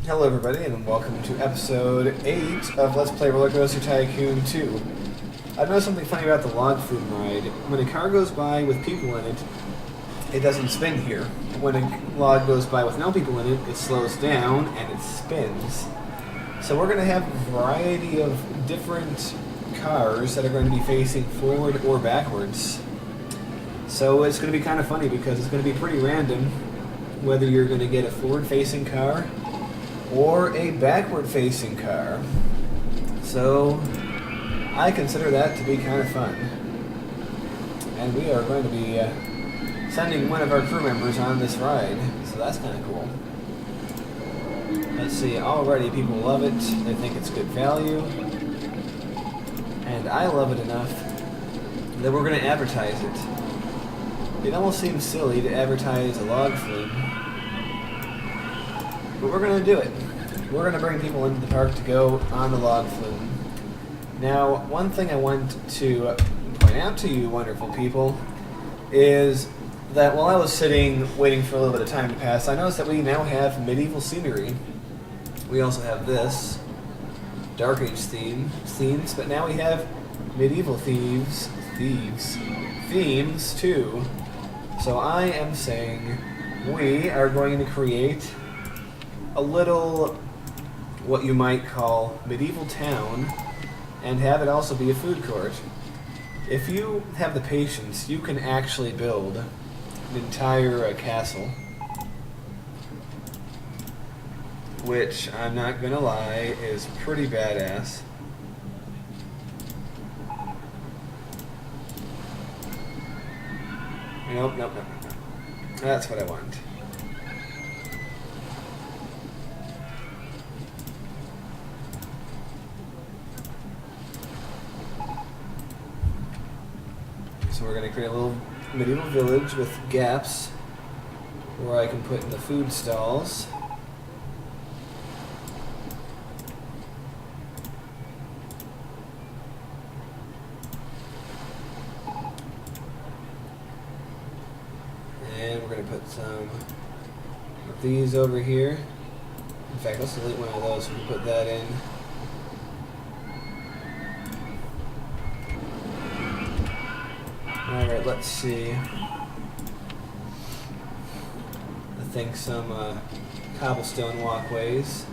Hello everybody and welcome to episode 8 of Let's Play Coaster Tycoon 2. I've noticed something funny about the log flume ride. When a car goes by with people in it, it doesn't spin here. When a log goes by with no people in it, it slows down and it spins. So we're going to have a variety of different cars that are going to be facing forward or backwards. So it's going to be kind of funny because it's going to be pretty random whether you're going to get a forward-facing car or a backward-facing car. So I consider that to be kind of fun. And we are going to be sending one of our crew members on this ride, so that's kind of cool. Let's see, already people love it, they think it's good value, and I love it enough that we're going to advertise it. It almost seems silly to advertise a log flume, but we're going to do it. We're going to bring people into the park to go on the log flume. Now, one thing I want to point out to you wonderful people is that while I was sitting waiting for a little bit of time to pass, I noticed that we now have medieval scenery. We also have this Dark Age themes, but now we have medieval themes too. So I am saying we are going to create a little, what you might call, medieval town, and have it also be a food court. If you have the patience, you can actually build an entire castle, which, I'm not gonna lie, is pretty badass. Nope. That's what I want. So we're going to create a little medieval village with gaps where I can put in the food stalls. And we're going to put some of these over here. In fact, let's delete one of those so we can put that in. Alright, let's see. I think some cobblestone walkways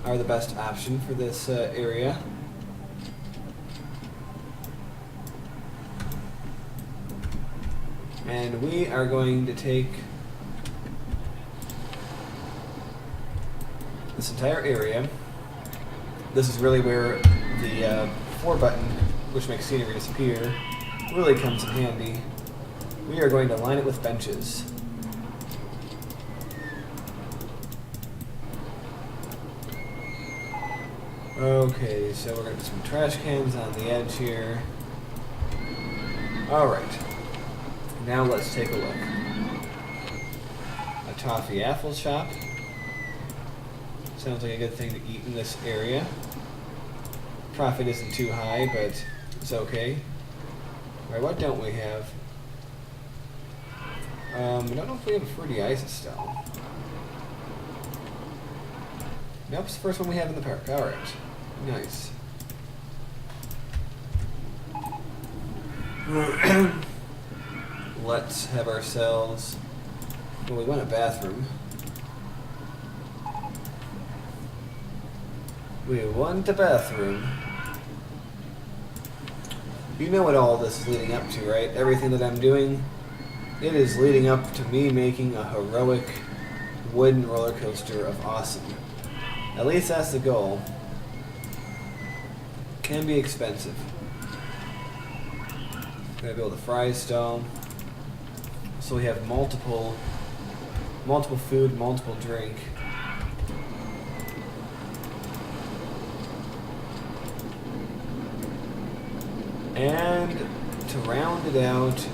are the best option for this area. And we are going to take this entire area. This is really where the 4 button, which makes scenery disappear, really comes in handy. We are going to line it with benches. Okay, so we're going to put some trash cans on the edge here. Alright, now let's take a look. A toffee apple shop. Sounds like a good thing to eat in this area. Profit isn't too high, but it's okay. Alright, what don't we have? I don't know if we have a fruity ice stall. Nope, it's the first one we have in the park. Alright. Nice. Let's have ourselves... Well, we want a bathroom. We want a bathroom. You know what all this is leading up to, right? Everything that I'm doing, it is leading up to me making a heroic wooden roller coaster of awesome. At least that's the goal. Can be expensive. Gotta build a fry stall. So we have multiple food, multiple drink. And to round it out,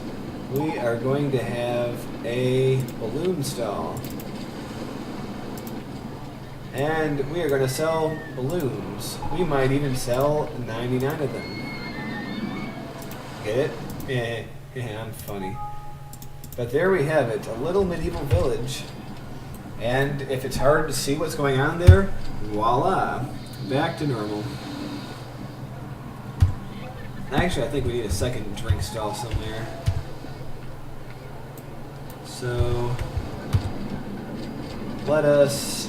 we are going to have a balloon stall. And we are going to sell balloons. We might even sell 99 of them. Get it? Yeah, I'm funny. But there we have it, a little medieval village. And if it's hard to see what's going on there, voila, back to normal. Actually, I think we need a second drink stall somewhere. So, let us,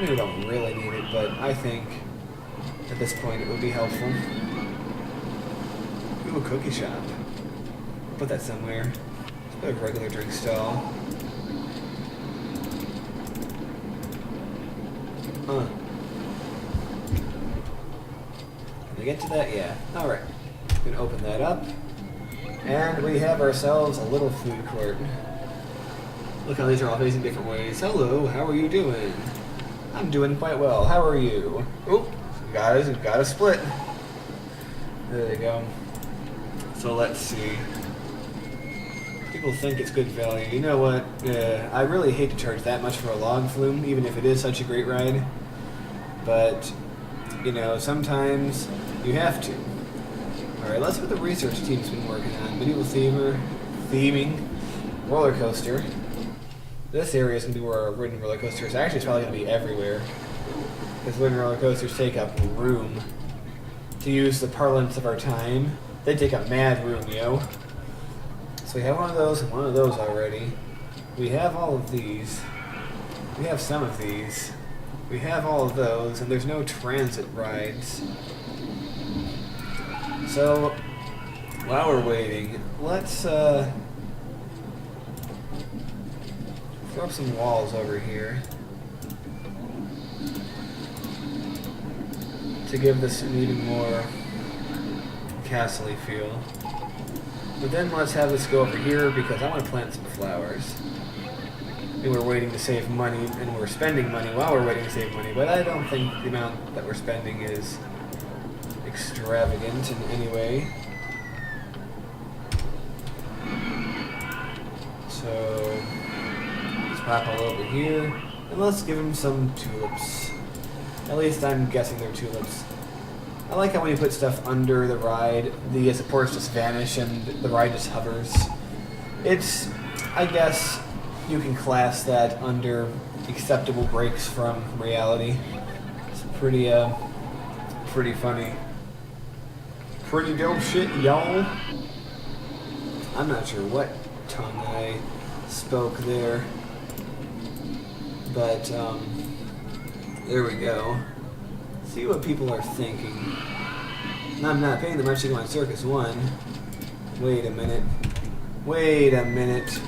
we don't really need it, but I think at this point it would be helpful. Ooh, a cookie shop. Put that somewhere. Let's put a regular drink stall. Huh. Can we get to that? Yeah. Alright. We can open that up. And we have ourselves a little food court. Look how these are all facing different ways. Hello, how are you doing? I'm doing quite well. How are you? Oh, got a split. There they go. So let's see. People think it's good value. You know what? I really hate to charge that much for a log flume, even if it is such a great ride. But, you know, sometimes you have to. Alright, let's see what the research team's been working on. Medieval theming, roller coaster. This area is going to be where our wooden roller coasters. Actually, it's probably going to be everywhere. Because wooden roller coasters take up room. To use the parlance of our time, they take up mad room, yo. So we have one of those and one of those already. We have all of these. We have some of these. We have all of those, and there's no transit rides. So, while we're waiting, let's throw up some walls over here to give this an even more castle-y feel. But then let's have this go over here because I want to plant some flowers. And we're waiting to save money, and we're spending money while we're waiting to save money, but I don't think the amount that we're spending is extravagant in any way. So let's pop all over here, and let's give him some tulips. At least I'm guessing they're tulips. I like how when you put stuff under the ride, the supports just vanish and the ride just hovers. It's, I guess, you can class that under acceptable breaks from reality. It's pretty funny. Pretty dope shit, y'all. I'm not sure what tongue I spoke there, but there we go. See what people are thinking. I'm not paying the much to go on Circus 1. Wait a minute. Wait a minute.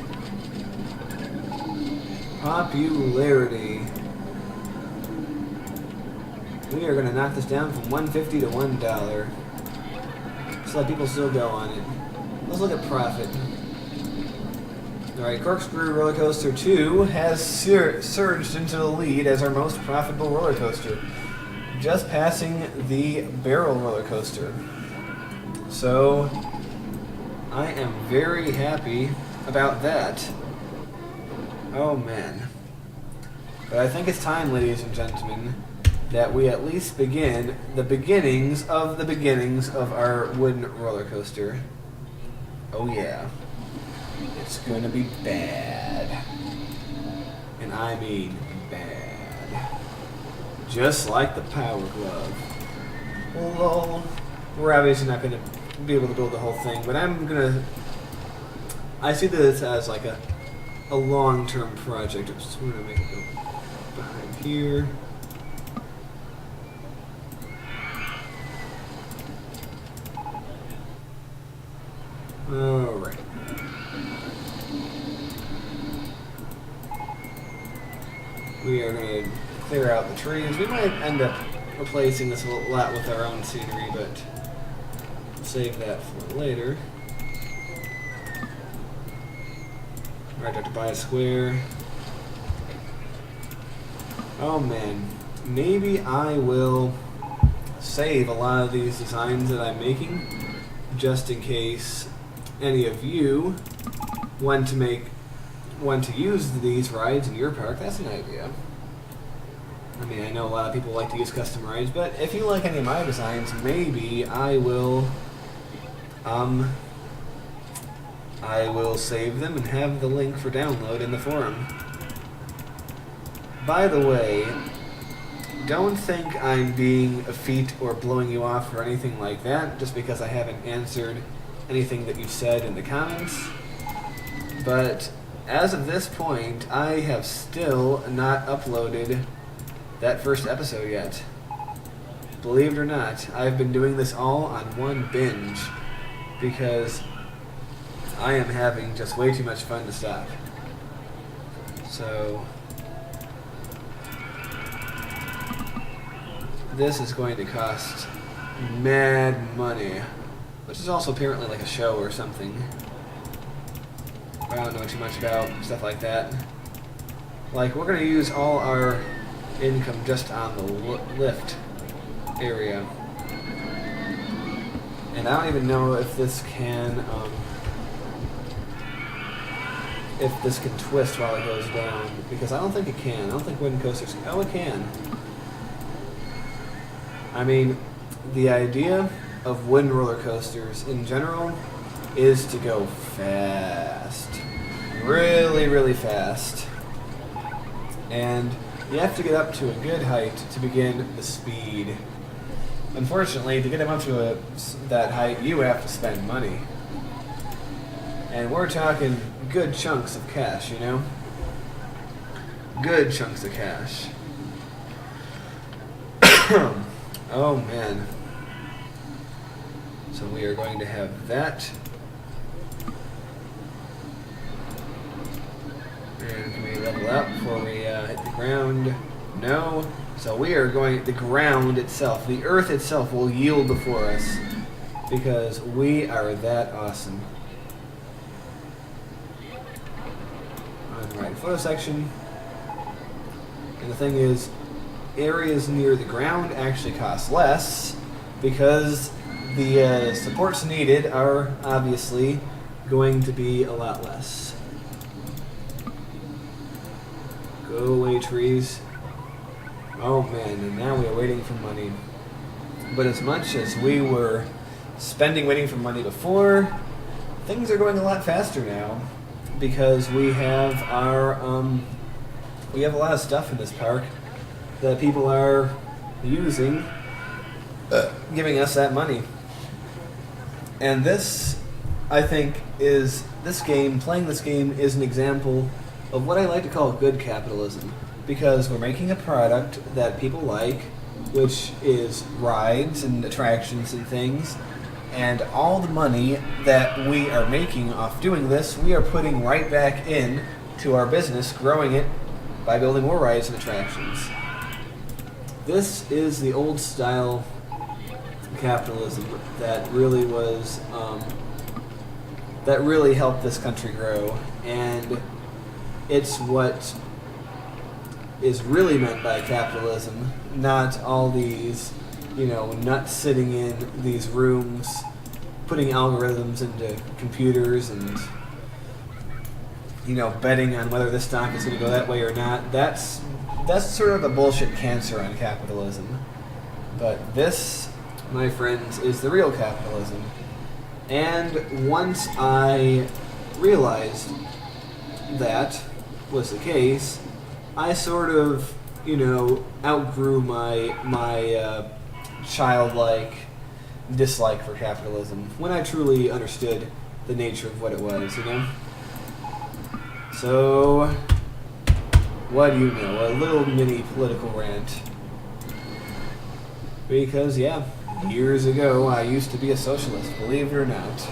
Popularity. We are going to knock this down from $1.50 to $1. Just let people still go on it. Let's look at profit. Alright, Corkscrew Roller Coaster 2 has surged into the lead as our most profitable roller coaster, just passing the Barrel Roller Coaster. So, I am very happy about that. Oh man. But I think it's time, ladies and gentlemen, that we at least begin the beginnings of our wooden roller coaster. Oh yeah. It's gonna be bad. And I mean bad. Just like the Power Glove. Lol. We're obviously not gonna be able to build the whole thing, but I see this as like a long-term project. Just want to make it go behind here. Alright. We are going to clear out the trees. We might end up replacing this a lot with our own scenery, but we'll save that for later. Alright, have to buy a square. Oh man, maybe I will save a lot of these designs that I'm making, just in case any of you want to use these rides in your park. That's an idea. I mean, I know a lot of people like to use custom rides, but if you like any of my designs, maybe I will I will save them and have the link for download in the forum. By the way, don't think I'm being effete or blowing you off or anything like that just because I haven't answered anything that you've said in the comments. But as of this point, I have still not uploaded that first episode yet. Believe it or not, I've been doing this all on one binge because I am having just way too much fun to stop. So this is going to cost mad money, which is also apparently like a show or something. I don't know too much about stuff like that. Like, we're going to use all our income just on the lift area. And I don't even know if this can, twist while it goes down, because I don't think it can. I don't think wooden coasters can. Oh, it can. I mean, the idea of wooden roller coasters in general is to go fast. Really, really fast. And you have to get up to a good height to begin the speed. Unfortunately, to get them up to that height, you have to spend money. And we're talking good chunks of cash, you know? Good chunks of cash. Oh, man. So we are going to have that. And can we level up before we hit the ground? No. So we are going, the ground itself, the earth itself will yield before us because we are that awesome. On the right photo section. And the thing is, areas near the ground actually cost less because the supports needed are obviously going to be a lot less. Go away, trees. Oh man, and now we are waiting for money. But as much as we were waiting for money before, things are going a lot faster now because we have we have a lot of stuff in this park that people are using, giving us that money. And this, I think, playing this game is an example of what I like to call good capitalism. Because we're making a product that people like, which is rides and attractions and things, and all the money that we are making off doing this, we are putting right back in to our business, growing it by building more rides and attractions. This is the old style capitalism that really was, that really helped this country grow, and it's what is really meant by capitalism, not all these, nuts sitting in these rooms, putting algorithms into computers and, betting on whether this stock is going to go that way or not. That's sort of a bullshit cancer on capitalism. But this, my friends, is the real capitalism. And once I realized that was the case, I sort of, outgrew my childlike dislike for capitalism when I truly understood the nature of what it was, So, what do you know? A little mini political rant. Because, yeah, years ago I used to be a socialist, believe it or not.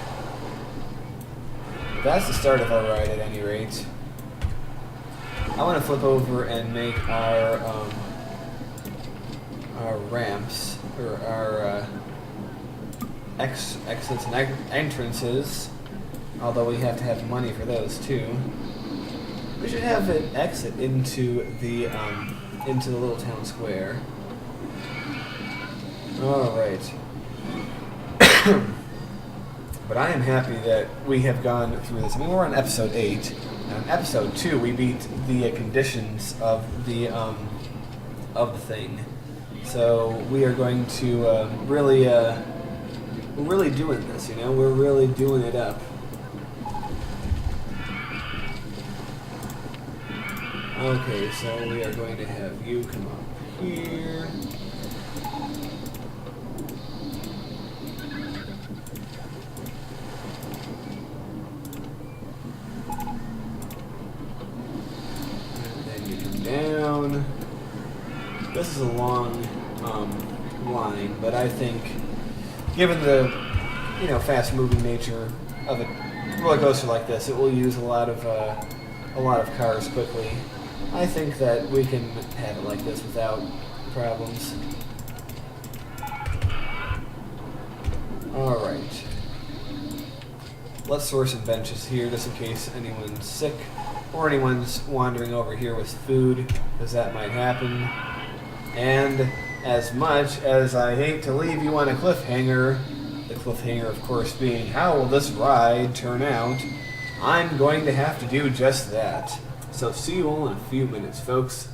But that's the start of our ride at any rate. I want to flip over and make our ramps, or our exits and entrances, although we have to have money for those too. We should have an exit into the little town square. All right. But I am happy that we have gone through this. I mean, we're on episode 8. And on episode 2, we beat the conditions of the thing. So we are going to we're really doing this. We're really doing it up. Okay, so we are going to have you come up here. And then you come down. This is a long line, but I think, given the fast-moving nature of a roller coaster like this, it will use a lot of cars quickly. I think that we can have it like this without problems. Alright. Let's store some benches here just in case anyone's sick or anyone's wandering over here with food, because that might happen. And as much as I hate to leave you on a cliffhanger, the cliffhanger of course being how will this ride turn out, I'm going to have to do just that. So see you all in a few minutes, folks.